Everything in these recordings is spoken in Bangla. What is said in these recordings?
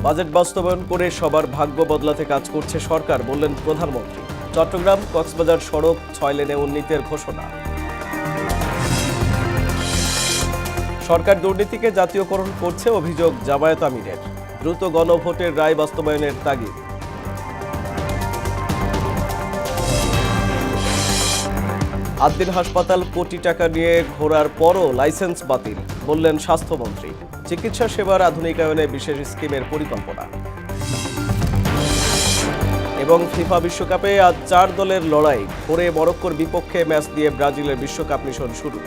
বাজেট বাস্তবায়ন করে সবার ভাগ্য বদলাতে কাজ করছে সরকার, বললেন প্রধানমন্ত্রী। চট্টগ্রাম কক্সবাজার সড়ক 6 লেনে উন্নীতের ঘোষণা। সরকার দুর্নীতিকে জাতীয়করণ করছে, অভিযোগ জামায়াত আমিরের। দ্রুত গণভোটের রায় বাস্তবায়নের তাগিদ। আদ্দিন হাসপাতাল কোটি টাকা নিয়ে ঘোরার পরও লাইসেন্স বাতিল, বললেন স্বাস্থ্যমন্ত্রী। চিকিৎসা সেবার আধুনিকায়নে বিশেষ স্কিমের পরিকল্পনা। এবং ফিফা বিশ্বকাপে আজ 4 দলের লড়াই। ভোরে মরক্কোর বিপক্ষে ম্যাচ দিয়ে ব্রাজিলের বিশ্বকাপ মিশন শুরু।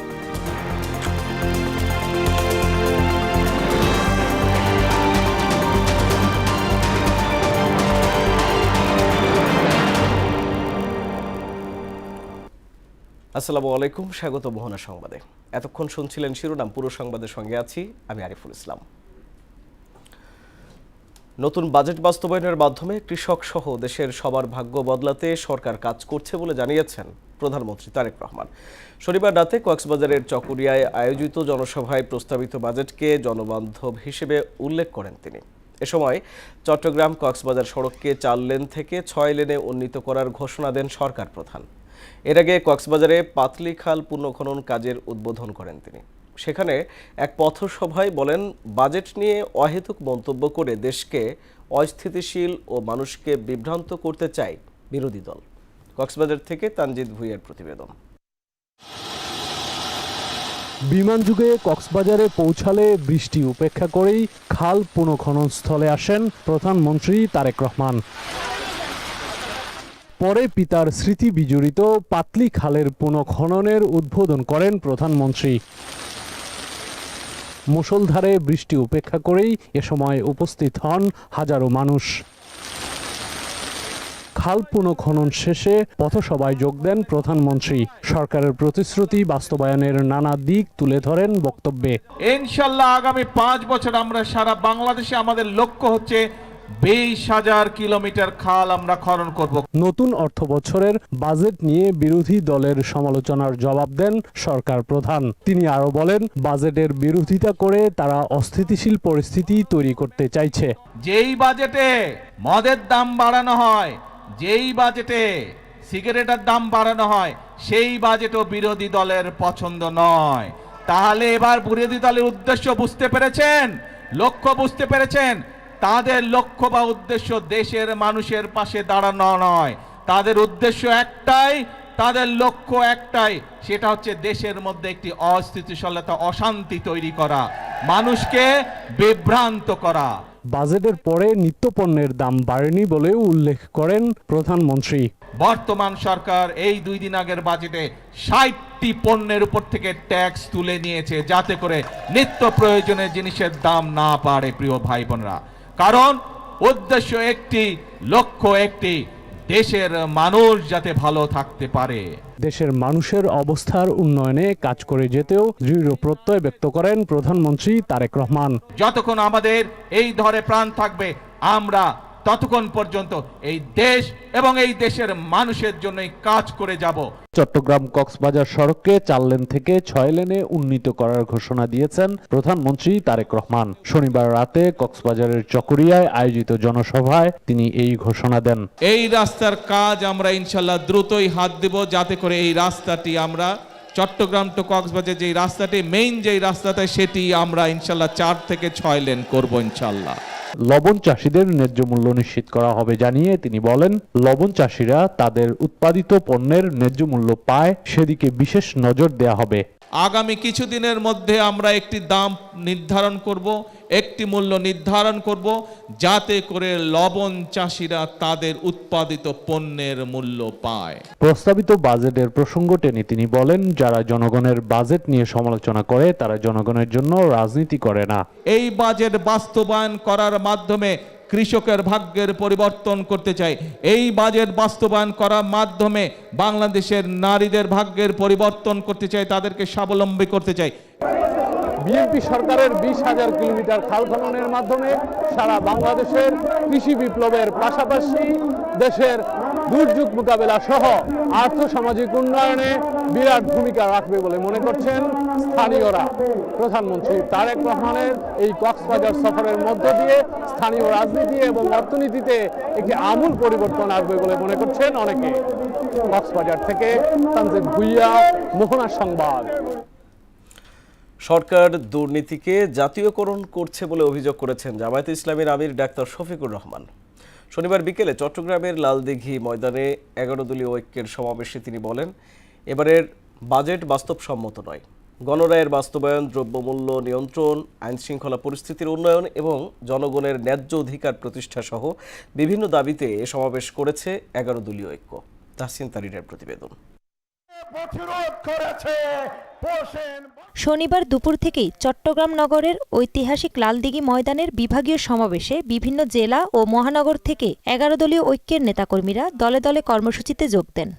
আসসালামু আলাইকুম, স্বাগত মোহনা সংবাদে। এতক্ষণ শুনছিলেন শিরোনাম, পুরো সংবাদের সঙ্গে আছি আমি আরিফুল ইসলাম। নতুন বাজেট বাস্তবায়নের মাধ্যমে কৃষক সহ দেশের সবার ভাগ্য বদলাতে সরকার কাজ করছে বলে জানিয়েছেন প্রধানমন্ত্রী তারেক রহমান। শনিবার রাতে কক্সবাজারের চকরিয়ায় আয়োজিত জনসভায় প্রস্তাবিত বাজেটকে জনবান্ধব হিসেবে উল্লেখ করেন তিনি। এ সময় চট্টগ্রাম কক্সবাজার সড়ককে 4 লেন থেকে 6 লেনে উন্নীত করার ঘোষণা দেন সরকার প্রধান। এর আগে কক্সবাজারে পাতলি খাল পুনঃখনন কাজের উদ্বোধন করেন তিনি। সেখানে এক পথসভায় বলেন, বাজেট নিয়ে অহেতুক মন্তব্য করে দেশকে অস্থিতিশীল ও মানুষকে বিভ্রান্ত করতে চায় বিরোধী দল। কক্সবাজার থেকে তানজিদ ভুঁইয়ার প্রতিবেদন। বিমান যুগে কক্সবাজারে পৌঁছালে বৃষ্টি উপেক্ষা করেই খাল পুনঃখনন স্থলে আসেন প্রধানমন্ত্রী তারেক রহমান। পরে পিতার স্মৃতি বিজড়িত পাতলি খালের পুনঃখননের উদ্বোধন করেন প্রধানমন্ত্রী। মুষলধারে বৃষ্টি উপেক্ষা করেই এ সময় উপস্থিত হন হাজারো মানুষ। খাল পুনঃখনন শেষে পথসভায় যোগ দেন প্রধানমন্ত্রী। সরকারের প্রতিশ্রুতি বাস্তবায়নের নানা দিক তুলে ধরেন বক্তব্যে। ইনশাল্লাহ আগামী 5 বছর আমরা সারা বাংলাদেশে আমাদের লক্ষ্য হচ্ছে 20,000 কিলোমিটার খাল আমরা খনন করব। নতুন অর্থ বছরের বাজেট নিয়ে বিরোধী দলের সমালোচনার জবাব দেন সরকার প্রধান। তিনি আরো বলেন, বাজেটের বিরোধিতা করে তারা অস্থিতিশীল পরিস্থিতি তৈরি করতে চাইছে। যেই বাজেটে মদের দাম বাড়ানো হয়, যেই বাজেটে সিগারেটের দাম বাড়ানো হয়, সেই বাজেটও বিরোধী দলের পছন্দ নয়। তাহলে এবার বিরোধী দলের উদ্দেশ্য বুঝতে পেরেছেন, লক্ষ্য বুঝতে পেরেছেন। তাদের লক্ষ্য বা উদ্দেশ্য দেশের মানুষের পাশে দাঁড়ানো নয়, তাদের উদ্দেশ্য একটাই, তাদের লক্ষ্য একটাই, সেটা হচ্ছে দেশের মধ্যে একটি অস্থিতিশীলতা, অশান্তি তৈরি করা, মানুষকে বিভ্রান্ত করা। বাজেটের পরে নিত্যপণ্যের দাম বাড়েনি বলেও উল্লেখ করেন প্রধানমন্ত্রী। বর্তমান সরকার এই 2 দিন আগের বাজেটে 60টি পণ্যের উপর থেকে ট্যাক্স তুলে নিয়েছে, যাতে করে নিত্য প্রয়োজনীয় জিনিসের দাম না বাড়ে। প্রিয় ভাই বোনেরা, কারণ উদ্দেশ্য একটি, লক্ষ্য একটি, দেশের মানুষ যাতে ভালো থাকতে পারে। দেশের মানুষের অবস্থার উন্নয়নে কাজ করে যেতেও দৃঢ় প্রত্যয় ব্যক্ত করেন প্রধানমন্ত্রী তারেক রহমান। যতক্ষণ আমাদের এই ধরে প্রাণ থাকবে, আমরা ততক্ষণ পর্যন্ত এই দেশ এবং এই দেশের মানুষের জন্যই কাজ করে যাব। চট্টগ্রাম কক্সবাজার সড়ককে 4 লেন থেকে 6 লেনে উন্নীত করার ঘোষণা দিয়েছেন প্রধানমন্ত্রী তারেক রহমান। শনিবার রাতে কক্সবাজারের চকরিয়ায় আয়োজিত জনসভায় তিনি এই ঘোষণা দেন। এই রাস্তার কাজ আমরা ইনশাল্লাহ দ্রুতই হাত দেব, যাতে করে এই রাস্তাটি আমরা চট্টগ্রাম টু কক্সবাজার যে রাস্তাটি মেইন যে রাস্তাটা, সেটি আমরা ইনশাল্লাহ 4 থেকে 6 লেন করব ইনশাল্লাহ। লবণ চাষীদের ন্যায্য মূল্য নিশ্চিত করা হবে জানিয়ে তিনি বলেন, লবণ চাষীরা তাদের উৎপাদিত পণ্যের ন্যায্য মূল্য পায়, সেদিকে বিশেষ নজর দেয়া হবে। আগামী কিছুদিনের মধ্যে আমরা একটি দাম নির্ধারণ করব, একটি মূল্য নির্ধারণ করব, যাতে করে লবণ চাষীরা তাদের উৎপাদিত পণ্যের মূল্য পায়। প্রস্তাবিত বাজেটের প্রসঙ্গ টেনে তিনি বলেন, যারা জনগণের বাজেট নিয়ে সমালোচনা করে তারা জনগণের জন্য রাজনীতি করে না। এই বাজেট বাস্তবায়ন করার মাধ্যমে কৃষকের ভাগ্যের পরিবর্তন করতে চাই। এই বাজেট বাস্তবায়ন করার মাধ্যমে বাংলাদেশের নারীদের ভাগ্যের পরিবর্তন করতে চাই, তাদেরকে স্বাবলম্বী করতে চাই। বিএনপি সরকারের 20,000 কিলোমিটার খাল খননের মাধ্যমে সারা বাংলাদেশের কৃষি বিপ্লবের পাশাপাশি দেশের দুর্যোগ মোকাবেলা সহ আর্থসামাজিক উন্নয়নে বিরাট ভূমিকা রাখবে বলে মনে করছেন স্থানীয়রা। প্রধানমন্ত্রী তারেক রহমানের এই কক্সবাজার সফরের মধ্য দিয়ে স্থানীয় রাজনীতি এবং অর্থনীতিতে একটি আমূল পরিবর্তন আসবে বলে মনে করছেন অনেকে। কক্সবাজার থেকে তানজিদ ভুইয়া, মোহনা সংবাদ। সরকার দুর্নীতিকে জাতীয়করণ করছে বলে অভিযোগ করেছেন জামায়াতে ইসলামীর আমির ডাক্তার শফিকুর রহমান। শনিবার বিকেলে চট্টগ্রামের লালদিঘি ময়দানে 11 দলীয় ঐক্যের সমাবেশে তিনি বলেন, এবারের বাজেট বাস্তবসম্মত নয়। গণরায়ের বাস্তবায়ন, দ্রব্যমূল্য নিয়ন্ত্রণ, আইনশৃঙ্খলা পরিস্থিতির উন্নয়ন এবং জনগণের ন্যায্য অধিকার প্রতিষ্ঠা সহ বিভিন্ন দাবিতে এ সমাবেশ করেছে 11 দলীয় ঐক্য। তাহসিন তারিনের প্রতিবেদন। শনিবার দুপুর থেকেই চট্টগ্রাম নগরের ঐতিহাসিক লালদিঘি ময়দানের বিভাগীয় সমাবেশে বিভিন্ন জেলা ও মহানগর থেকে 11 দলীয় ঐক্যের নেতাকর্মীরা দলে দলে কর্মসূচিতে যোগ দেন।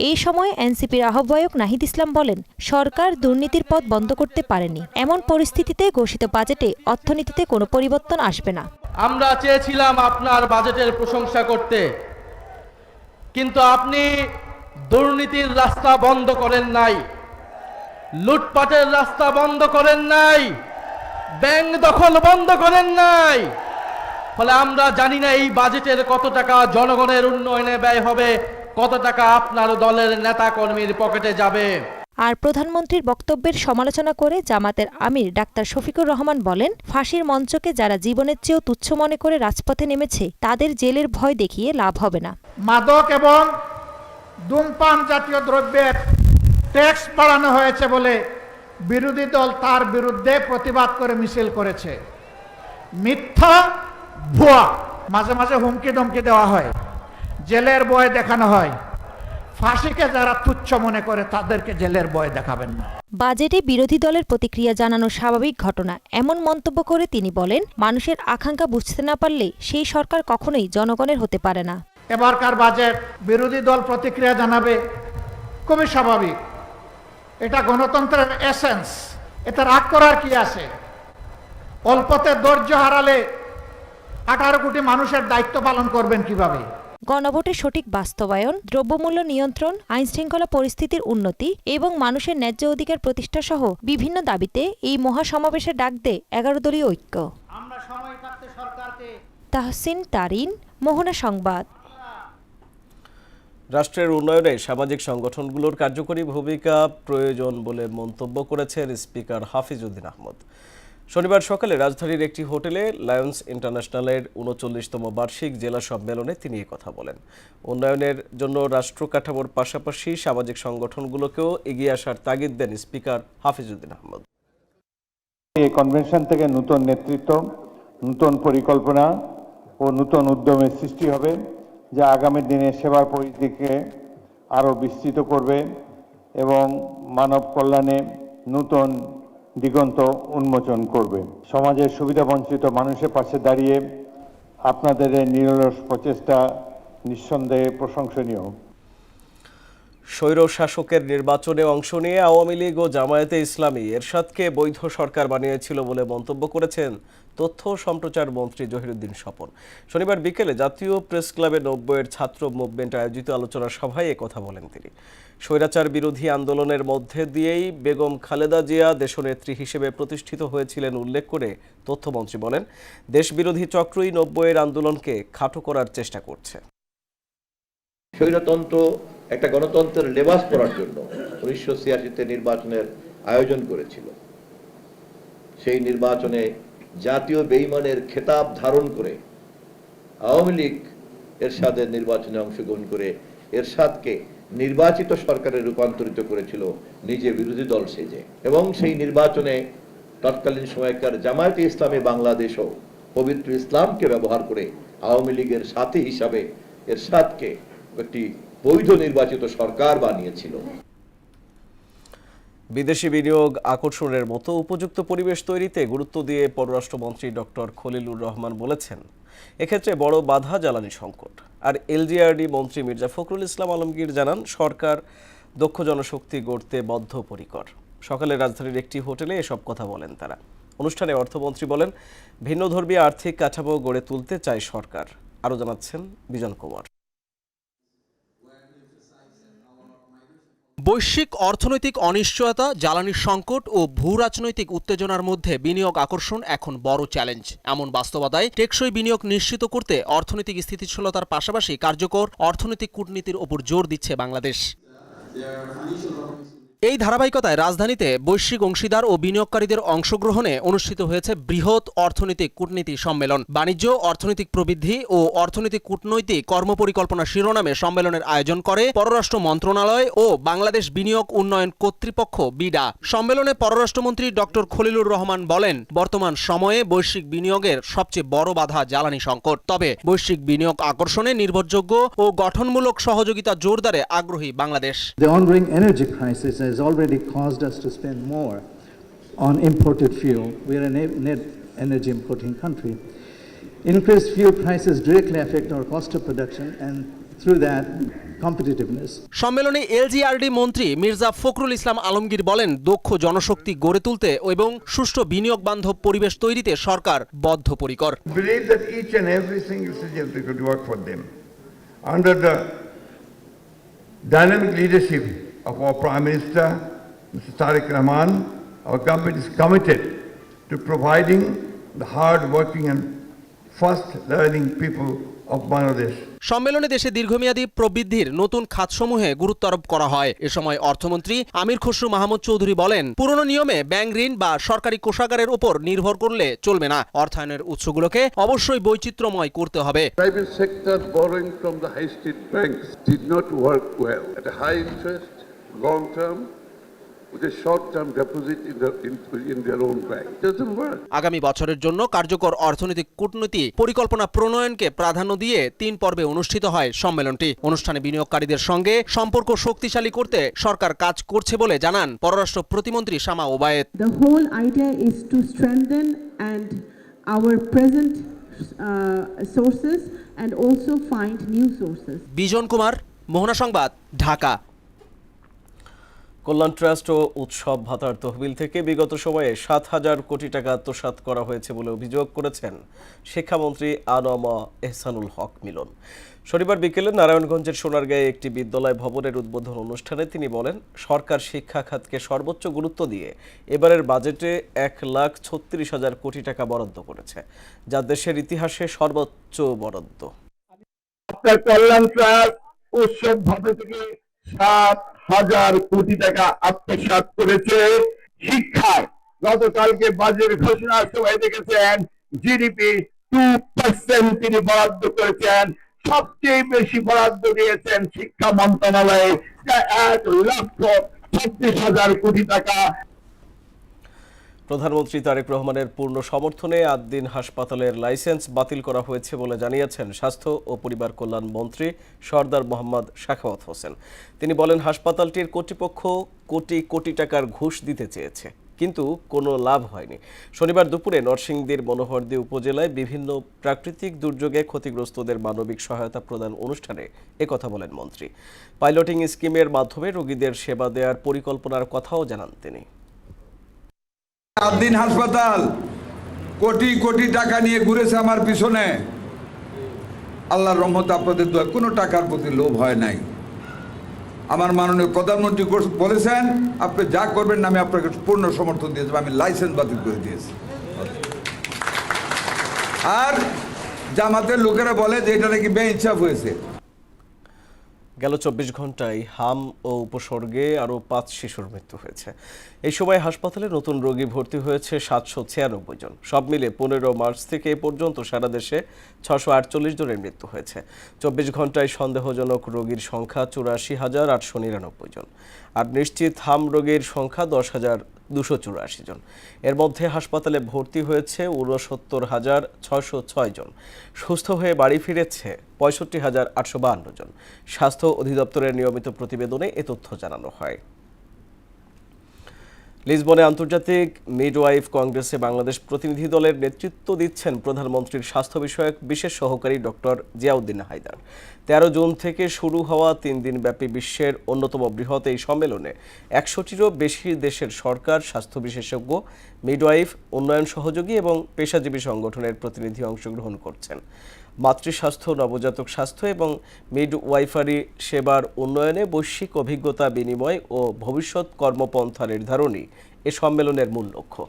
এই সময় এনসিপির আহ্বায়ক নাহিদ ইসলাম বলেন, সরকার দুর্নীতির পথ বন্ধ করতে পারেনি। এমন পরিস্থিতিতে ঘোষিত বাজেটে অর্থনীতিতে কোনো পরিবর্তন আসবে না। আমরা চেয়েছিলাম আপনার বাজেটের প্রশংসা করতে, কিন্তু আপনি দুর্নীতির রাস্তা বন্ধ করেন নাই, লুটপাটের রাস্তা বন্ধ করেন নাই, ব্যাংক দখল বন্ধ করেন নাই। ফলে আমরা জানি না এই বাজেটের কত টাকা জনগণের উন্নয়নে ব্যয় হবে, কত টাকা আপনার দলের নেতা কর্মীর পকেটে যাবে। আর প্রধানমন্ত্রীর বক্তব্যের সমালোচনা করে জামাতের আমির ডাক্তার শফিকুর রহমান বলেন, ফাঁসির মঞ্চকে যারা জীবনের চেয়েও তুচ্ছ মনে করে রাজপথে নেমেছে তাদের জেলের ভয় দেখিয়ে লাভ হবে না। মাদক এবং ধূমপান জাতীয় দ্রব্যের ট্যাক্স বাড়ানো হয়েছে বলে বিরোধী দল তার বিরুদ্ধে প্রতিবাদ করে মিছিল করেছে। মিথ্যা, ভুয়া। মাঝে মাঝে হুমকি ধমকি দেওয়া হয়, জেলের ভয় দেখানো হয়। ফাঁসিকে যারা তুচ্ছ মনে করে তাদেরকে জেলের ভয় দেখাবেন না। বাজেটে বিরোধী দলের প্রতিক্রিয়া জানানো স্বাভাবিক ঘটনা, এমন মন্তব্য করে তিনি বলেন, মানুষের আকাঙ্ক্ষা বুঝতে না পারলে সেই সরকার কখনোই জনগণের হতে পারে না। এবারকার বাজেট বিরোধী দল প্রতিক্রিয়া জানাবে, খুবই স্বাভাবিক। এটা গণতন্ত্রের এসেন্স, এতে রাগ করার কি আছে? অল্পতে ধৈর্য হারালে 18 কোটি মানুষের দায়িত্ব পালন করবেন কিভাবে? গণভোটের সঠিক বাস্তবায়ন, দ্রব্যমূল্য নিয়ন্ত্রণ, আইনশৃঙ্খলা পরিস্থিতির উন্নতি এবং মানুষের ন্যায্য অধিকার প্রতিষ্ঠা সহ বিভিন্ন দাবিতে এই মহাসমাবেশে ডাক দেয় 11 দলীয় ঐক্য। তাহসিন তারিন, মোহনা সংবাদ। রাষ্ট্রের উন্নয়নে সামাজিক সংগঠনগুলোর কার্যকরী ভূমিকা প্রয়োজন বলে মন্তব্য করেছেন স্পিকার হাফিজউদ্দিন আহমদ। শনিবার সকালে রাজধানীর একটি হোটেলে লায়ন্স ইন্টারন্যাশনালের 39তম বার্ষিক জেলা সম্মেলনে তিনি কথা বলেন। উন্নয়নের জন্য রাষ্ট্র কাঠামোর পাশাপাশি সামাজিক সংগঠনগুলোকেও এগিয়ে আসার তাগিদ দেন স্পিকার হাফিজউদ্দিন আহমদ। এই কনভেনশন থেকে নতুন নেতৃত্ব, নতুন পরিকল্পনা ও নতুন উদ্যমের সৃষ্টি হবে, যা আগামী দিনে সেবার পরিধিকে আরও বিস্তৃত করবে এবং মানব কল্যাণে নতুন দিগন্ত উন্মোচন করবে। সমাজের সুবিধাবঞ্চিত মানুষের পাশে দাঁড়িয়ে আপনাদের এই নিরলস প্রচেষ্টা নিঃসন্দেহে প্রশংসনীয়। স্বৈর শাসকের নির্বাচনে অংশ নিয়ে আওয়ামী লীগ ও জামায়াতে ইসলামী এরশাদকে বৈধ সরকার বানিয়েছিল বলে মন্তব্য করেছেন তথ্য ও সম্প্রচার মন্ত্রী জহিরুদ্দিন স্বপন। শনিবার বিকেলে জাতীয় প্রেস ক্লাবে 90-এর ছাত্র মুভমেন্ট আয়োজিত আলোচনা সভায় কথা বলেন তিনি। স্বৈরাচার বিরোধী আন্দোলনের মধ্যে দিয়েই বেগম খালেদা জিয়া দেশনেত্রী হিসেবে প্রতিষ্ঠিত হয়েছিলেন উল্লেখ করে তথ্যমন্ত্রী বলেন, দেশবিরোধী চক্রই 90-এর আন্দোলনকে খাটো করার চেষ্টা করছে। স্বৈরতন্ত্র একটা গণতন্ত্রের লেবাস পরার জন্য 1986-তে নির্বাচনের আয়োজন করেছিল। সেই নির্বাচনে জাতীয় বেঈমানের খেতাব ধারণ করে আওয়ামী লীগ এরশাদের নির্বাচনে অংশগ্রহণ করে এরশাদকে নির্বাচিত সরকারে রূপান্তরিত করেছিল নিজে বিরোধী দল সেজে। এবং সেই নির্বাচনে তৎকালীন সময়কার জামায়াতে ইসলামী বাংলাদেশও পবিত্র ইসলামকে ব্যবহার করে আওয়ামী লীগের সাথী হিসাবে এরশাদকে একটি বৈধ নির্বাচিত সরকার বানিয়েছিল। বিদেশি বিনিয়োগ আকর্ষণের মতো উপযুক্ত পরিবেশ তৈরিতে গুরুত্ব দিয়ে পররাষ্ট্রমন্ত্রী ডক্টর খলিলুর রহমান বলেছেন, এক্ষেত্রে বড় বাধা জ্বালানি সংকট। আর এলজিআরডি মন্ত্রী মির্জা ফখরুল ইসলাম আলমগীর জানান, সরকার দক্ষ জনশক্তি গড়তে বদ্ধপরিকর। সকালে রাজধানীর একটি হোটেলে এসব কথা বলেন তারা। অনুষ্ঠানে অর্থমন্ত্রী বলেন, ভিন্নধর্মী আর্থিক কাঠামো গড়ে তুলতে চায় সরকার। আরও জানাচ্ছেন বিজন কুমার। বৈশ্বিক অর্থনৈতিক অনিশ্চয়তা, জ্বালানি সংকট ও ভূ রাজনৈতিক উত্তেজনার মধ্যে বিনিয়োগ আকর্ষণ এখন বড় চ্যালেঞ্জ। এমন বাস্তবতায় টেকসই বিনিয়োগ নিশ্চিত করতে অর্থনৈতিক স্থিতিশীলতার পাশাপাশি কার্যকর অর্থনৈতিক কূটনীতির ওপর জোর দিচ্ছে বাংলাদেশ। এই ধারাবাহিকতায় রাজধানীতে বৈশ্বিক অংশীদার ও বিনিয়োগকারীদের অংশগ্রহণে অনুষ্ঠিত হয়েছে বৃহৎ অর্থনৈতিক কূটনীতি সম্মেলন। বাণিজ্য, অর্থনৈতিক প্রবৃদ্ধি ও অর্থনৈতিক কূটনৈতিক কর্মপরিকল্পনা শিরোনামে সম্মেলনের আয়োজন করে পররাষ্ট্র মন্ত্রণালয় ও বাংলাদেশ বিনিয়োগ উন্নয়ন কর্তৃপক্ষ বিডা। সম্মেলনে পররাষ্ট্রমন্ত্রী ডক্টর খলিলুর রহমান বলেন, বর্তমান সময়ে বৈশ্বিক বিনিয়োগের সবচেয়ে বড় বাধা জ্বালানি সংকট। তবে বৈশ্বিক বিনিয়োগ আকর্ষণে নির্ভরযোগ্য ও গঠনমূলক সহযোগিতা জোরদারে আগ্রহী Bangladesh. The ongoing energy crisis has already caused us to spend more on imported fuel. We are a net energy importing country. Increased fuel prices directly affect our cost of production and through that competitiveness. সম্মেলনে এলজিআরডি মন্ত্রী মির্জা ফখরুল ইসলাম আলমগীর বলেন, দক্ষ জনশক্তি গড়ে তুলতে এবং সুষ্ঠু বিনিয়োগ বান্ধব পরিবেশ তৈরিতে সরকার বদ্ধপরিকর। Believe that each and every single citizen could work for them. Under the dynamic leadership of our Prime Minister, Mr. Tariq Rahman, our government is committed to providing the hard-working and fast-learning people of Bangladesh. সম্মেলনে দেশে দীর্ঘমেয়াদী প্রবৃদ্ধির নতুন খাতসমূহে গুরুত্ব আরোপ করা হয়। এ সময় অর্থমন্ত্রী আমির খসরু মাহমুদ চৌধুরী বলেন, পুরনো নিয়মে ব্যাংক ঋণ বা সরকারি কোষাগারের উপর নির্ভর করলে চলবে না। অর্থায়নের উৎসগুলোকে অবশ্যই বৈচিত্র্যময় করতে হবে। Private sector borrowing from the high street banks did not work well. At a high interest, long term, with a short-term deposit in their own bank. It doesn't work. আগামী বছরের জন্য কার্যকর অর্থনৈতিক কূটনীতি পরিকল্পনা প্রণয়নকে প্রাধান্য দিয়ে 3 পর্বে অনুষ্ঠিত হয় সম্মেলনটি। অনুষ্ঠানে বিনিয়োগকারীদের সঙ্গে সম্পর্ক শক্তিশালী করতে সরকার কাজ করছে বলে জানান পররাষ্ট্র প্রতিমন্ত্রী Shama Obaid. The whole idea is to strengthen and our present sources and also find new sources. Bijan Kumar, মোহনা সংবাদ, ঢাকা। কল্যাণ ট্রাস্ট ও উৎসব ভাতার তহবিল থেকে বিগত সময়ে 7,000 কোটি টাকা আত্মসাৎ করা হয়েছে বলে অভিযোগ করেছেন শিক্ষামন্ত্রী আনোয়ার এহসানুল হক মিলন। শনিবার বিকেলে নারায়ণগঞ্জের সোনারগাঁয়ে একটি বিদ্যালয় ভবনের উদ্বোধন অনুষ্ঠানে তিনি বলেন, সরকার শিক্ষা খাতকে সর্বোচ্চ গুরুত্ব দিয়ে এবারের বাজেটে 1,36,000 কোটি টাকা বরাদ্দ করেছে, যা দেশের ইতিহাসে সর্বোচ্চ বরাদ্দ। কল্যাণ ট্রাস্ট উৎসব ভাতা থেকে 7,000 কোটি টাকা আত্মসাৎ করেছে শিক্ষায়। গতকালকে বাজেট ঘোষণার সময় দেখেছেন জিডিপি 2% তিনি বরাদ্দ করেছেন। সবচেয়ে বেশি বরাদ্দ দিয়েছেন শিক্ষা মন্ত্রণালয়ে 1,36,000 কোটি টাকা। প্রধানমন্ত্রী তারেক রহমানের পূর্ণ সমর্থনে আদ্দিন হাসপাতালের লাইসেন্স বাতিল করা হয়েছে বলে জানিয়েছেন স্বাস্থ্য ও পরিবার কল্যাণ মন্ত্রী সরদার মোহাম্মদ সাখাওয়াত হোসেন। তিনি বলেন, হাসপাতালটির কর্তৃপক্ষ কোটি কোটি টাকার ঘুষ দিতে চেয়েছে, কিন্তু কোনো লাভ হয়নি। শনিবার দুপুরে নরসিংদীর মনোহরদী উপজেলায় বিভিন্ন প্রাকৃতিক দুর্যোগে ক্ষতিগ্রস্তদের মানবিক সহায়তা প্রদান অনুষ্ঠানে একথা বলেন মন্ত্রী। পাইলটিং স্কিমের মাধ্যমে রোগীদের সেবা দেওয়ার পরিকল্পনার কথাও জানান তিনি। আদ্দিন হাসপাতাল কোটি কোটি টাকা নিয়ে ঘুরেছে আমার পিছনে। আল্লাহর রহমত আপনাদের দোয়া, কোনো টাকার প্রতি লোভ হয় নাই। আমার মাননীয় প্রধানমন্ত্রী বলেছেন, আপনি যা করবেন আমি আপনাকে পূর্ণ সমর্থন দিয়েছি। আমি লাইসেন্স বাতিল করে দিয়েছি। আর জামাতের লোকেরা বলে যে এটা নাকি বেইনসাফ হয়েছে। গেল 24 ঘন্টায় হাম ও উপসর্গে আরও 5 শিশুর মৃত্যু হয়েছে। এই সময় হাসপাতালে নতুন রোগী ভর্তি হয়েছে 796 জন। সব মিলে 15 মার্চ থেকে এ পর্যন্ত সারা দেশে 648 জনের মৃত্যু হয়েছে। 24 ঘন্টায় সন্দেহজনক রোগীর সংখ্যা 84,899 জন, আর নিশ্চিত হাম রোগীর সংখ্যা 10,284 জন। এর মধ্যে হাসপাতালে ভর্তি হয়েছে 69,606 জন। সুস্থ হয়ে বাড়ি ফিরেছে 65,852 জন। স্বাস্থ্য অধিদপ্তরের নিয়মিত প্রতিবেদনে এ তথ্য জানানো হয়। লিসবনে আন্তর্জাতিক মিডওয়াইফ কংগ্রেসে বাংলাদেশ প্রতিনিধি দলের নেতৃত্ব দিচ্ছেন প্রধানমন্ত্রীর স্বাস্থ্য বিষয়ক বিশেষ সহকারী ডক্টর জিয়াউদ্দিন হায়দার। 13 জুন থেকে শুরু হওয়া 3 দিনব্যাপী বিশ্বের অন্যতম বৃহৎ এই সম্মেলনে 100টিরও বেশি দেশের সরকার, স্বাস্থ্য বিশেষজ্ঞ, মিডওয়াইফ, উন্নয়ন সহযোগী এবং পেশাজীবী সংগঠনের প্রতিনিধি অংশগ্রহণ করছেন। মাতৃস্বাস্থ্য, নবজাতক স্বাস্থ্য এবং মিডওয়াইফারি সেবার উন্নয়নে বৈশ্বিক অভিজ্ঞতা বিনিময় ও ভবিষ্যৎ কর্মপন্থা নির্ধারণই এ সম্মেলনের মূল লক্ষ্য।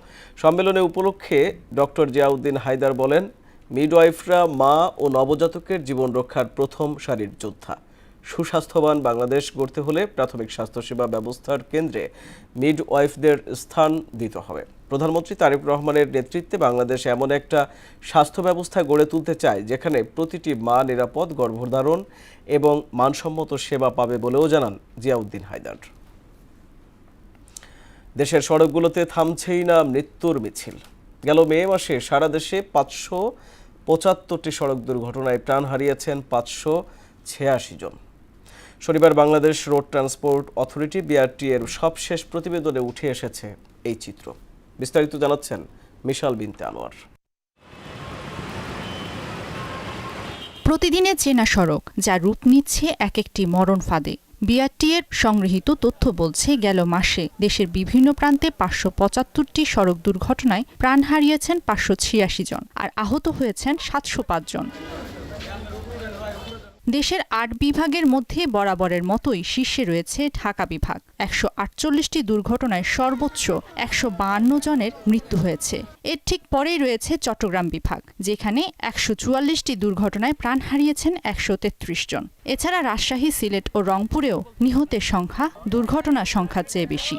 সম্মেলনে উপলক্ষে ডক্টর জিয়াউদ্দিন হায়দার বলেন, মিডওয়াইফরা মা ও নবজাতকের জীবন রক্ষার প্রথম সারির যোদ্ধা। সুস্বাস্থ্যবান বাংলাদেশ গড়তে হলে প্রাথমিক স্বাস্থ্যসেবা ব্যবস্থার কেন্দ্রে মিডওয়াইফদের স্থান দিতে হবে। প্রধানমন্ত্রী তারেক রহমানের নেতৃত্বে বাংলাদেশ এমন একটা স্বাস্থ্য ব্যবস্থা গড়ে তুলতে চায় যেখানে প্রতিটি মা নিরাপদ গর্ভধারণ এবং মানসম্মত সেবা পাবে বলেও জানান জিয়াউদ্দিন হায়দার। দেশের সড়কগুলোতে থামছেই না মৃত্যুর মিছিল। গেল মে মাসে সারা দেশে 575টি সড়ক দুর্ঘটনায় প্রাণ হারিয়েছেন 586 জন। শনিবার Bangladesh road transport authority BRT এর সবশেষ প্রতিবেদনে উঠে এসেছে এই চিত্র। বিস্তারিত জানাচ্ছেন মিশাল বিনতে আনোয়ার। প্রতিদিনের চেনা সড়ক, যা রূপ নিচ্ছে এক একটি মরণ ফাঁদে। BRT এর সংগৃহীত তথ্য বলছে, গেল মাসে দেশের বিভিন্ন প্রান্তে 575টি সড়ক দুর্ঘটনায় প্রাণ হারিয়েছেন 586 জন আর আহত হয়েছেন 705 জন। দেশের 8 বিভাগের মধ্যে বরাবরের মতোই শীর্ষে রয়েছে ঢাকা বিভাগ। 148টি দুর্ঘটনায় সর্বোচ্চ 152 জনের মৃত্যু হয়েছে। এর ঠিক পরেই রয়েছে চট্টগ্রাম বিভাগ, যেখানে 144টি দুর্ঘটনায় প্রাণ হারিয়েছেন 133 জন। এছাড়া রাজশাহী, সিলেট ও রংপুরেও নিহতের সংখ্যা দুর্ঘটনার সংখ্যার চেয়ে বেশি।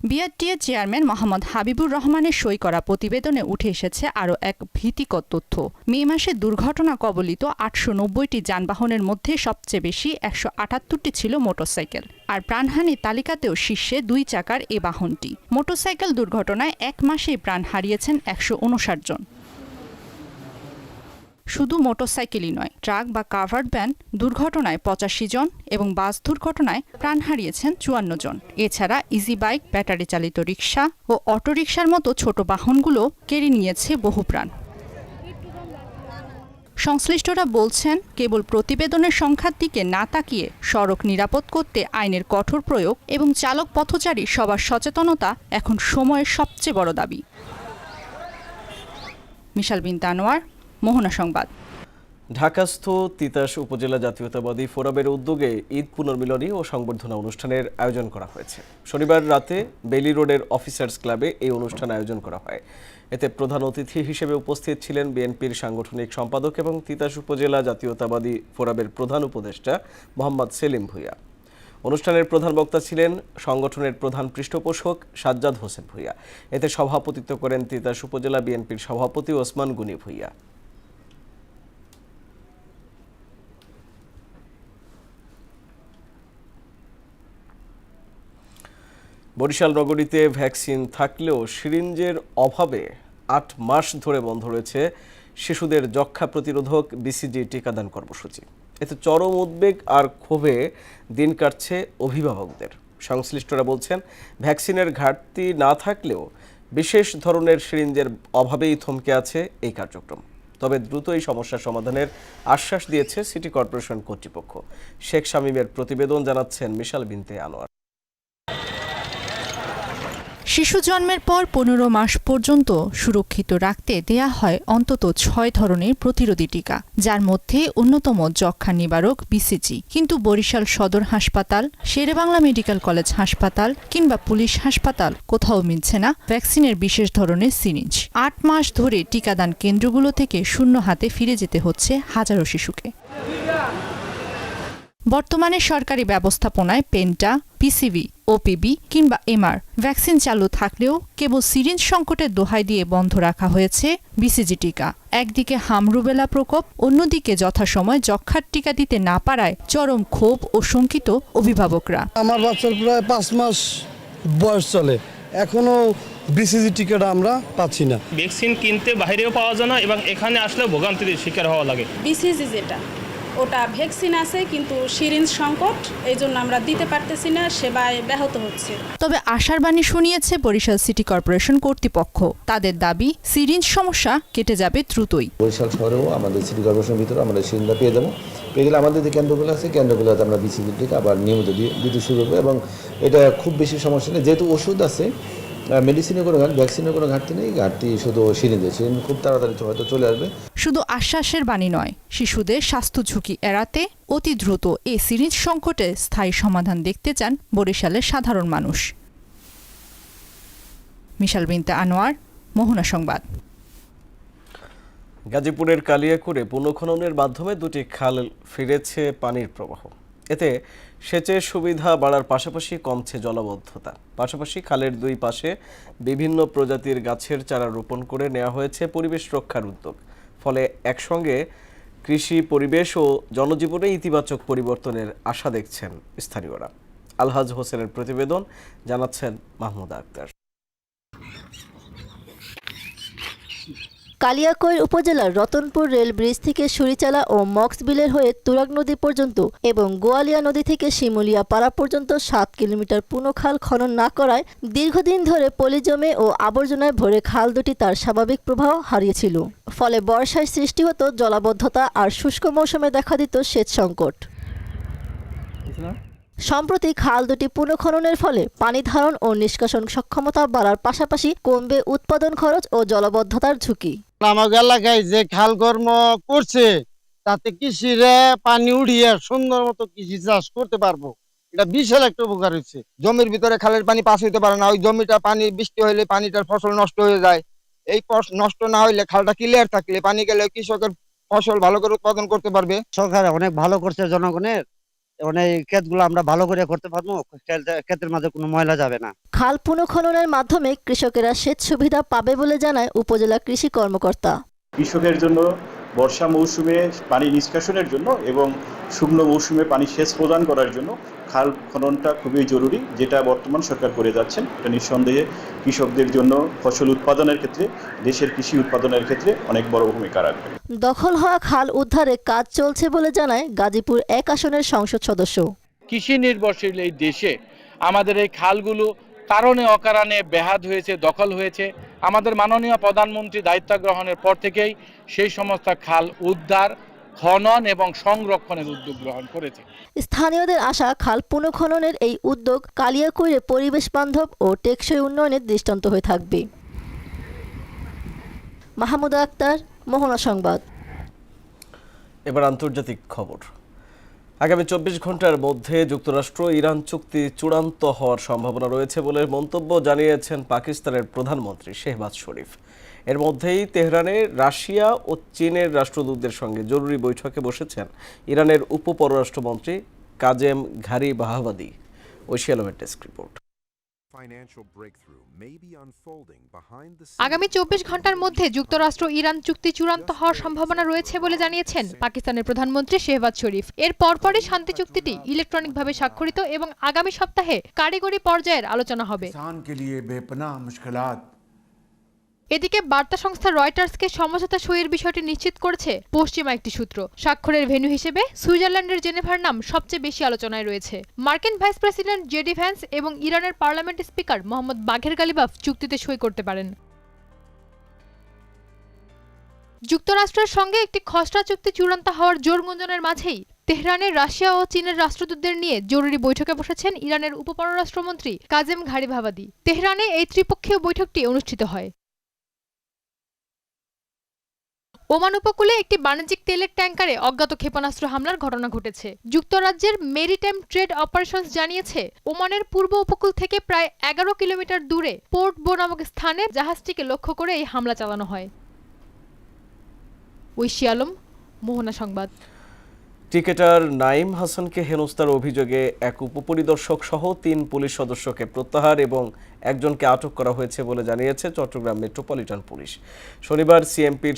BRT এর চেয়ারম্যান মোহাম্মদ হাবিবুর রহমানের সই করা প্রতিবেদনে উঠে এসেছে আরও এক ভীতিকর তথ্য। মে মাসে দুর্ঘটনা কবলিত 890টি যানবাহনের মধ্যে সবচেয়ে বেশি 178টি ছিল মোটরসাইকেল। আর প্রাণহানির তালিকাতেও শীর্ষে 2 চাকার এ বাহনটি। মোটরসাইকেল দুর্ঘটনায় 1 মাসেই প্রাণ হারিয়েছেন 159 জন। শুধু মোটরসাইকেলই নয়, ট্রাক বা কাভার্ড ভ্যান দুর্ঘটনায় 85 জন এবং বাস দুর্ঘটনায় প্রাণ হারিয়েছেন 54 জন। এছাড়া ইজি বাইক, ব্যাটারি চালিত রিকশা ও অটোরিকশার মতো ছোট বাহনগুলো কেড়ে নিয়েছে বহু প্রাণ। সংশ্লিষ্টরা বলছেন, কেবল প্রতিবেদনের সংখ্যার দিকে না তাকিয়ে সড়ক নিরাপদ করতে আইনের কঠোর প্রয়োগ এবং চালক পথচারী সবার সচেতনতা এখন সময়ের সবচেয়ে বড় দাবি। মিশাল বিনতে আনোয়ার, মোহনা সংবাদ। ঢাকাস্থ তিতাস উপজেলা জাতীয়তাবাদী ফোরামের উদ্যোগে ঈদ পুনর্মিলনী ও সংবর্ধনা অনুষ্ঠানের আয়োজন করা হয়েছে। শনিবার রাতে বেলি রোডের অফিসার্স ক্লাবে এই অনুষ্ঠান আয়োজন করা হয়। এতে প্রধান অতিথি হিসেবে উপস্থিত ছিলেন বিএনপির সাংগঠনিক সম্পাদক এবং তিতাস উপজেলা জাতীয়তাবাদী ফোরামের প্রধান উপদেষ্টা মোহাম্মদ সেলিম ভূঁইয়া। অনুষ্ঠানের প্রধান বক্তা ছিলেন সংগঠনের প্রধান পৃষ্ঠপোষক সাজ্জাদ হোসেন ভূঁইয়া। এতে সভাপতিত্ব করেন তিতাস উপজেলা বিএনপির সভাপতি ওসমান গনি ভূঁইয়া। বরিশাল নগরীতে ভ্যাকসিন থাকলেও সিরিঞ্জের অভাবে 8 মাস ধরে বন্ধ রয়েছে শিশুদের যক্ষ্মা প্রতিরোধক BCG টিকাদান কর্মসূচি। এতে চরম উদ্বেগ আর ক্ষোভে দিন কাটছে অভিভাবকদের। সংশ্লিষ্টরা বলছেন, ভ্যাকসিনের ঘাটতি না থাকলেও বিশেষ ধরনের সিরিঞ্জের অভাবেই থমকে আছে এই কার্যক্রম। তবে দ্রুত এই সমস্যার সমাধানের আশ্বাস দিয়েছে সিটি কর্পোরেশন কর্তৃপক্ষ। শেখ শামীমের প্রতিবেদন জানাচ্ছেন মিশাল বিনতে আনোয়ার। শিশু জন্মের পর 15 মাস পর্যন্ত সুরক্ষিত রাখতে দেয়া হয় অন্তত 6 ধরনের প্রতিরোধী টিকা, যার মধ্যে অন্যতম যক্ষ্মা নিবারক BCG। কিন্তু বরিশাল সদর হাসপাতাল, শেরেবাংলা মেডিকেল কলেজ হাসপাতাল কিংবা পুলিশ হাসপাতাল কোথাও মিলছে না ভ্যাকসিনের বিশেষ ধরনের সিরিঞ্জ। 8 মাস ধরে টিকাদান কেন্দ্রগুলো থেকে শূন্য হাতে ফিরে যেতে হচ্ছে হাজারো শিশুকে। বর্তমানে সরকারি ব্যবস্থাপনায় পেন্টা, PCV, OPB কিংবা MR ভ্যাকসিন চালু থাকলেও কেবল সিরিঞ্জ সংকটের দোহাই দিয়ে বন্ধ রাখা হয়েছে BCG টিকা। একদিকে হামরুবেলা প্রকোপ, অন্যদিকে যথাসময় যক্ষ্মার টিকা দিতে না পারায় চরম ক্ষোভ ও শঙ্কিত অভিভাবকরা। আমার বাচ্চার প্রায় 5 মাস বয়স চলে, এখনো BCG টিকাটা আমরা পাচ্ছি না। ভ্যাকসিন কিনতে বাইরেও পাওয়া যায় না এবং এখানে আসলেও ভোগান্তির শিকার হওয়া লাগে। BCG যেটা ওটা ভ্যাকসিন আছে কিন্তু সিরিঞ্জ সংকট, এই জন্য আমরা দিতে পারতেছি না, সেবায় ব্যাহত হচ্ছে। তবে আশার বাণী শুনিয়েছে বরিশাল সিটি কর্পোরেশন কর্তৃপক্ষ। তাদের দাবি সিরিঞ্জ সমস্যা কেটে যাবে দ্রুতই। বরিশাল শহরেও আমাদের সিটি কর্পোরেশনের ভিতরে আমাদের সিরিঞ্জটা পেয়ে যাবো, পেয়ে গেলে আমাদের যে কেন্দ্রগুলো আছে কেন্দ্রগুলোতে আমরা বিসিবিটিকে আবার নিয়মিত দিতে শুরু করবো। এবং এটা খুব বেশি সমস্যা নেই, যেহেতু ওষুধ আছে, মেডিসিনের কোনো ভ্যাকসিনের কোনো ঘাটতি নেই, ঘাটতি শুধু সিরিঞ্জ খুব তাড়াতাড়ি হয়তো চলে আসবে। শুধু আশ্বাসের বাণী নয়, শিশুদের স্বাস্থ্য ঝুঁকি এড়াতে অতি দ্রুত এই সিরিঞ্জ সংকটে স্থায়ী সমাধান দেখতে চান বরিশালের সাধারণ মানুষ। মিশাল বিনতে আনোয়ার, মোহনা সংবাদ। গাজীপুরের কালিয়াকৈরে পুনঃখননের মাধ্যমে 2টি খাল ফিরেছে পানির প্রবাহ। এতে সেচের সুবিধা বাড়ার পাশাপাশি কমছে জলাবদ্ধতা। পাশাপাশি খালের 2 পাশে বিভিন্ন প্রজাতির গাছের চারা রোপণ করে নেওয়া হয়েছে পরিবেশ রক্ষার উদ্যোগ। ফলে একসঙ্গে কৃষি, পরিবেশ ও জনজীবনে ইতিবাচক পরিবর্তনের আশা দেখছেন স্থানীয়রা। আলহাজ হোসেনের প্রতিবেদন, জানাচ্ছেন মাহমুদা আক্তার। কালিয়াকৈর উপজেলার রতনপুর রেল ব্রিজ থেকে সুরিচালা ও মক্সবিলের হয়ে তুরাগ নদী পর্যন্ত এবং গোয়ালিয়া নদী থেকে শিমুলিয়া পাড়া পর্যন্ত 7 কিলোমিটার পুনঃখাল খনন না করায় দীর্ঘদিন ধরে পলি জমে ও আবর্জনায় ভরে খাল দুটি তার স্বাভাবিক প্রবাহ হারিয়েছিল। ফলে বর্ষায় সৃষ্টি হতো জলাবদ্ধতা আর শুষ্ক মৌসুমে দেখা দিত সেচ সংকট। সম্প্রতি খাল দুটি পুনঃখননের ফলে পানি ধারণ ও নিষ্কাশন সক্ষমতা বাড়ার পাশাপাশি কমবে উৎপাদন খরচ ও জলাবদ্ধতার ঝুঁকি। আমাদের এলাকায় যে খাল কর্ম করছে তাতে কৃষিরে পানি উড়িয়ে সুন্দর মতো কৃষি চাষ করতে পারবো, এটা বিশাল একটা উপকার হচ্ছে। জমির ভিতরে খালের পানি পাস হইতে পারে না, ওই জমিটা পানি বৃষ্টি হইলে পানিটার ফসল নষ্ট হয়ে যায়। এই নষ্ট না হইলে খালটা ক্লিয়ার থাকলে পানি গেলে কৃষকের ফসল ভালো করে উৎপাদন করতে পারবে। সরকার অনেক ভালো করছে জনগণের, অনেক ক্ষেতগুলো আমরা ভালো করে করতে পারবো, ক্ষেতের মাঝে কোনো ময়লা যাবে না। খাল পুনঃখননের মাধ্যমে কৃষকেরা সেচ সুবিধা পাবে বলে জানায় উপজেলা কৃষি কর্মকর্তা। কৃষকের জন্য বর্ষা মৌসুমে পানি নিষ্কাশনের জন্য এবং শুকনো মৌসুমে পানি সেচ প্রদান করার জন্য খাল খননটা খুবই জরুরি, যেটা বর্তমান সরকার করে যাচ্ছেন। এটা নিঃসন্দেহে কৃষকদের জন্য ফসল উৎপাদনের ক্ষেত্রে, দেশের কৃষি উৎপাদনের ক্ষেত্রে অনেক বড় ভূমিকা রাখবে। দখল হওয়া খাল উদ্ধারে কাজ চলছে বলে জানায় গাজীপুর 1 আসনের সংসদ সদস্য। কৃষি নির্ভরশীল এই দেশে আমাদের এই খালগুলো কারণে অকারণে ব্যাহত হয়েছে, দখল হয়েছে। আমাদের মাননীয় প্রধানমন্ত্রী দায়িত্ব গ্রহণের পর থেকেই সেই সমস্ত খাল উদ্ধার, খনন এবং সংরক্ষণের উদ্যোগ গ্রহণ করেছে। স্থানীয়দের আশা, খাল পুনঃখননের এই উদ্যোগ কালিয়াকৈরে পরিবেশ বান্ধব ও টেকসই উন্নয়নের দৃষ্টান্ত হয়ে থাকবে। মাহমুদা আক্তার, মোহনা সংবাদ। এবার আন্তর্জাতিক খবর। আগামী 24 ঘন্টার মধ্যে যুক্তরাষ্ট্র ইরান চুক্তি চূড়ান্ত হওয়ার সম্ভাবনা রয়েছে বলে মন্তব্য জানিয়েছেন পাকিস্তানের প্রধানমন্ত্রী শেহবাজ শরীফ। এর মধ্যেই তেহরানে রাশিয়া ও চীনের রাষ্ট্রদূতদের সঙ্গে জরুরি বৈঠকে বসেছেন ইরানের উপপররাষ্ট্রমন্ত্রী কাজেম ঘারিবাহাবাদি। ঐশী আলমের ডেস্ক রিপোর্ট। আগামী 24 ঘন্টার মধ্যে যুক্তরাষ্ট্র ইরান চুক্তি চূড়ান্ত হওয়ার সম্ভাবনা রয়েছে বলে জানিয়েছেন পাকিস্তানের প্রধানমন্ত্রী শেহবাজ শরীফ। এর পরপরই শান্তি চুক্তিটি ইলেকট্রনিকভাবে স্বাক্ষরিত এবং আগামী সপ্তাহে কারিগরি পর্যায়ের আলোচনা হবে। এদিকে বার্তা সংস্থা রয়টার্সকে সমঝোতা সইয়ের বিষয়টি নিশ্চিত করেছে পশ্চিমা একটি সূত্র। স্বাক্ষরের ভেন্যু হিসেবে সুইজারল্যান্ডের জেনেভার নাম সবচেয়ে বেশি আলোচনায় রয়েছে। মার্কিন ভাইস প্রেসিডেন্ট জেডি ভ্যান্স এবং ইরানের পার্লামেন্ট স্পিকার মোহাম্মদ বাঘের গালিবাফ চুক্তিতে সই করতে পারেন। যুক্তরাষ্ট্রের সঙ্গে একটি খসড়া চুক্তি চূড়ান্ত হওয়ার জোর গুঞ্জনের মাঝেই তেহরানে রাশিয়া ও চীনের রাষ্ট্রদূতদের নিয়ে জরুরি বৈঠকে বসেছেন ইরানের উপপররাষ্ট্রমন্ত্রী কাজেম ঘারিবাহাবাদি। তেহরানে এই ত্রিপক্ষীয় বৈঠকটি অনুষ্ঠিত হয়। ওমান উপকূলে একটি বাণিজ্যিক তেলের ট্যাঙ্কারে অজ্ঞাত ক্ষেপণাস্ত্র হামলার ঘটনা ঘটেছে। যুক্তরাজ্যের মেরিটাইম ট্রেড অপারেশনস জানিয়েছে, ওমানের পূর্ব উপকূল থেকে প্রায় 11 কিলোমিটার দূরে পোর্ট বো নামক স্থানে জাহাজটিকে লক্ষ্য করে এই হামলা চালানো হয়। ঐশী আলম, মোহনা সংবাদ। ক্রিকেটার নাঈম হাসানকে হেনস্থার অভিযোগে এক উপপরিদর্শক সহ 3 পুলিশ সদস্যকে প্রত্যাহার এবং একজনকে আটক করা হয়েছে বলে জানিয়েছে চট্টগ্রাম মেট্রোপলিটন পুলিশ। শনিবার সিএমপির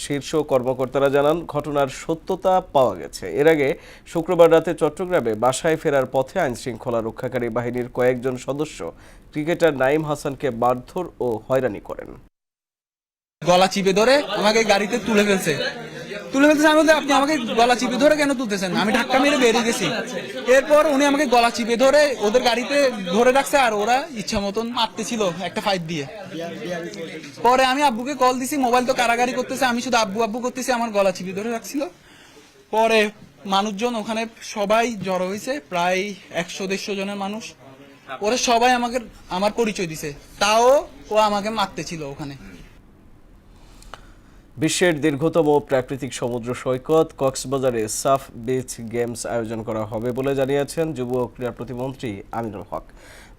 শীর্ষ কর্মকর্তারা জানান, ঘটনার সত্যতা পাওয়া গেছে। এর আগে শুক্রবার রাতে চট্টগ্রামে বাসায় ফেরার পথে আইনশৃঙ্খলা রক্ষাকারী বাহিনীর কয়েকজন সদস্য ক্রিকেটার নাঈম হাসানকে মারধর ও হয়রানি করেন। গলা চিপে ধরে আমাকে গাড়িতে তুলে ফেলছে, তুলে ফেলতেছে। আমি বলতে আপনি আমাকে গলা চিপে ধরে কেন তুলতেছেন? আমি ধাক্কা মেরে বেরিয়ে গেছি। এরপর উনি আমাকে গলা চিপে ধরে ওদের গাড়িতে ধরে রাখছে, আর ওরা ইচ্ছা মতন মারতেছিল একটা ফাইট দিয়ে। পরে আমি আব্বুকে কল দিছি, মোবাইল তো কারাগারি করতেছে, আমি শুধু আব্বু আব্বু করতেছি, আমার গলা চিপে ধরে রাখছিল। পরে মানুষজন ওখানে সবাই জড়ো হয়েছে, প্রায় 100-150 জনের মানুষ। ওরা সবাই আমাকে আমার পরিচয় দিছে, তাও ও আমাকে মারতেছিল ওখানে। বিশ্বের দীর্ঘতম প্রাকৃতিক সমুদ্র সৈকত কক্সবাজারে সাফ বিচ গেমস আয়োজন করা হবে বলে জানিয়েছেন যুব ও ক্রীড়া প্রতিমন্ত্রী আমিনুল হক।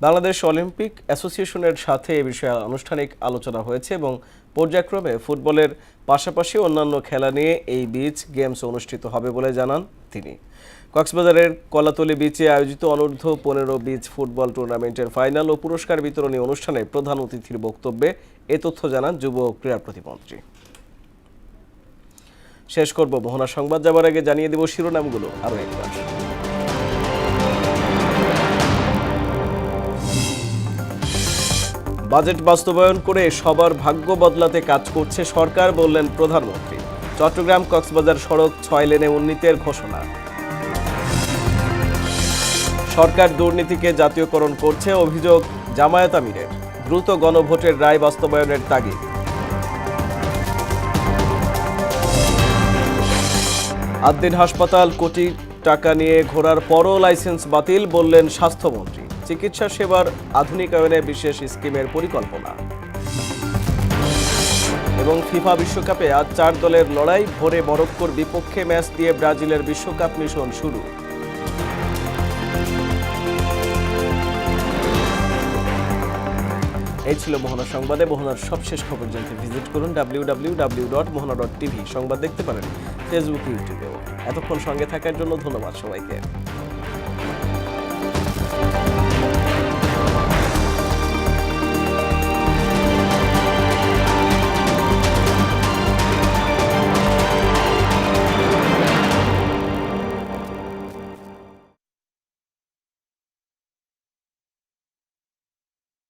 বাংলাদেশ অলিম্পিক অ্যাসোসিয়েশনের সাথে এ বিষয়ে আনুষ্ঠানিক আলোচনা হয়েছে এবং পর্যায়ক্রমে ফুটবলের পাশাপাশি অন্যান্য খেলা নিয়ে এই বিচ গেমস অনুষ্ঠিত হবে বলে জানান তিনি। কক্সবাজারের কলাতলী বিচে আয়োজিত অনূর্ধ্ব 15 বিচ ফুটবল টুর্নামেন্টের ফাইনাল ও পুরস্কার বিতরণী অনুষ্ঠানে প্রধান অতিথির বক্তব্যে এ তথ্য জানান যুব ও ক্রীড়া প্রতিমন্ত্রী। শেষ করব মোহনা সংবাদ যাবার আগে জানিয়ে দেব শিরোনামগুলো আরো একবার। বাজেট বাস্তবায়ন করে সবার ভাগ্য বদলাতে কাজ করছে সরকার, বললেন প্রধানমন্ত্রী। চট্টগ্রাম কক্সবাজার সড়ক 6 লেনে উন্নীতের ঘোষণা। সরকার দুর্নীতিকে জাতীয়করণ করছে, অভিযোগ জামায়াত আমিরের। দ্রুত গণভোটের রায় বাস্তবায়নের তাগিদ। আদ্দিন হাসপাতাল কোটি টাকা নিয়ে ঘোরার পরও লাইসেন্স বাতিল, বললেন স্বাস্থ্যমন্ত্রী। চিকিৎসা সেবার আধুনিকায়নে বিশেষ স্কিমের পরিকল্পনা। এবং ফিফা বিশ্বকাপে আজ 4 দলের লড়াই, ভোরে মরক্কোর বিপক্ষে ম্যাচ দিয়ে ব্রাজিলের বিশ্বকাপ মিশন শুরু। এই ছিল মোহনা সংবাদে। মোহনার সবশেষ খবর জানতে ভিজিট করুন www.mohana.tv। সংবাদ দেখতে পারেন ফেসবুক, ইউটিউবেও। এতক্ষণ সঙ্গে থাকার জন্য ধন্যবাদ সবাইকে।